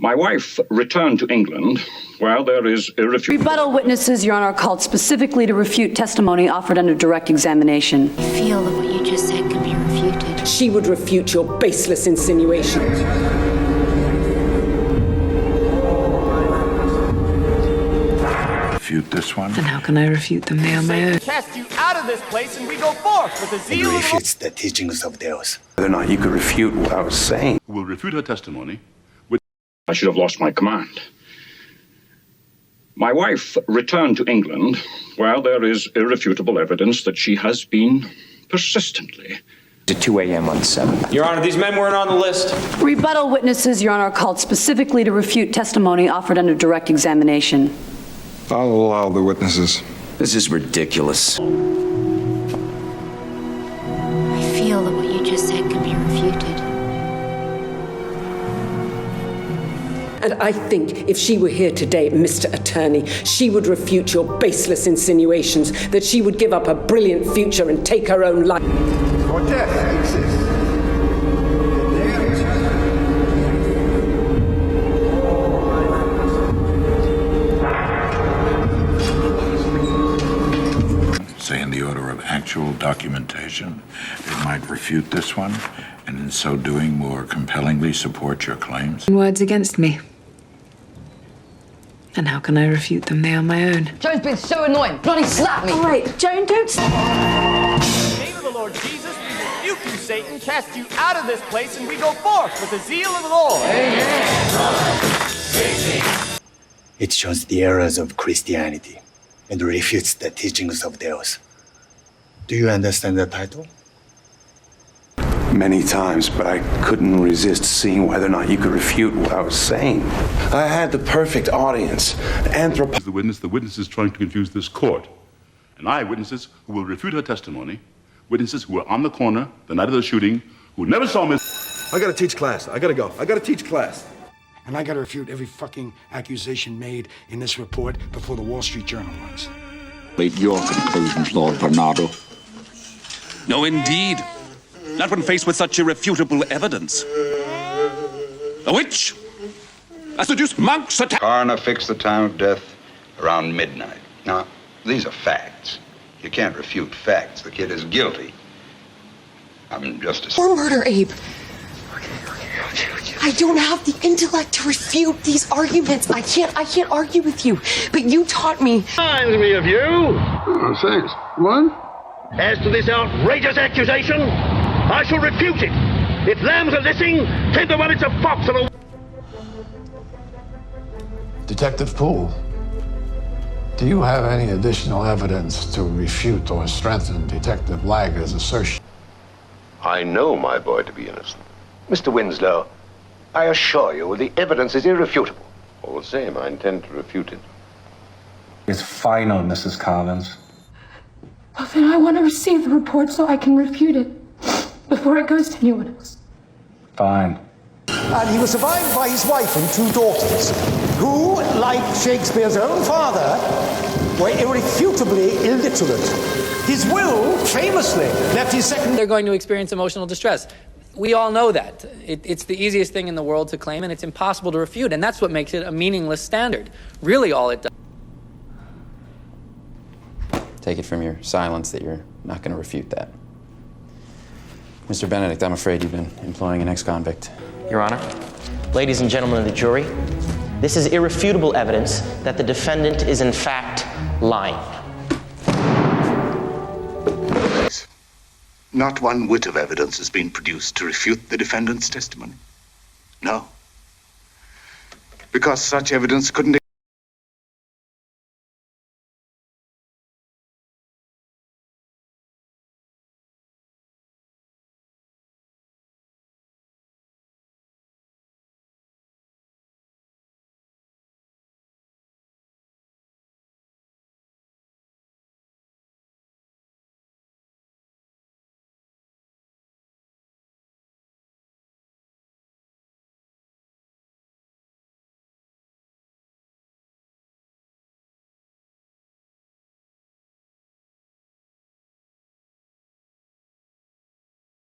My wife returned to England while there is irrefutable. Rebuttal witnesses, Your Honor, are called specifically to refute testimony offered under direct examination. I feel that what you just said can be refuted. She would refute your baseless insinuations. Refute this one? Then how can I refute them? They are my own. Cast you out of this place and we go forth with the zeal And of refutes the teachings of theirs. Whether or not you could refute what I was saying. Will refute her testimony. I should have lost my command. My wife returned to England while there is irrefutable evidence that she has been persistently. At 2 a.m. on the 7th. Your Honor, these men weren't on the list. Rebuttal witnesses, Your Honor, are called specifically to refute testimony offered under direct examination. I'll allow the witnesses. This is ridiculous. I feel that what you just said can be refuted. And I think if she were here today, Mr. Attorney, she would refute your baseless insinuations that she would give up a brilliant future and take her own life. For death exists. Say in the order of actual documentation, it might refute this one, and in so doing more compellingly support your claims. Words against me. And how can I refute them? They are my own. Joan's been so annoying. Bloody slap me. All right, Joan, don't... In the name of the Lord Jesus, we rebuke you, Satan, cast you out of this place, and we go forth with the zeal of the Lord. Amen. It shows the errors of Christianity and refutes the teachings of theirs. Do you understand the title? Many times, but I couldn't resist seeing whether or not you could refute what I was saying. I had the perfect audience. The witnesses trying to confuse this court. And eyewitnesses who will refute her testimony. Witnesses who were on the corner the night of the shooting, who never saw Miss. I gotta teach class. I gotta go. I gotta teach class. And I gotta refute every fucking accusation made in this report before the Wall Street Journal runs. Your conclusions, Lord Bernardo. No, indeed. Not when faced with such irrefutable evidence. A witch! A seduced monk's attack! Coroner fixed the time of death around midnight. Now, these are facts. You can't refute facts. The kid is guilty. I'm just a... For murder, Abe. I don't have the intellect to refute these arguments. I can't argue with you. But you taught me. Reminds me of you. Oh, thanks. What? As to this outrageous accusation, I shall refute it. If lambs are listening, 10 to 1 it's a fox and a... Detective Poole, do you have any additional evidence to refute or strengthen Detective Lager's assertion? I know my boy to be innocent. Mr. Winslow, I assure you the evidence is irrefutable. All the same, I intend to refute it. It's final, Mrs. Collins. Well, then I want to receive the report so I can refute it before it goes to anyone else. Fine. And he was survived by his wife and 2 daughters, who, like Shakespeare's own father, were irrefutably illiterate. His will famously left his second... They're going to experience emotional distress. We all know that. It's the easiest thing in the world to claim, and it's impossible to refute, and that's what makes it a meaningless standard. Really all it does. Take it from your silence that you're not going to refute that. Mr. Benedict, I'm afraid you've been employing an ex-convict. Your Honor, ladies and gentlemen of the jury, this is irrefutable evidence that the defendant is in fact lying. Not one whit of evidence has been produced to refute the defendant's testimony. No. Because such evidence couldn't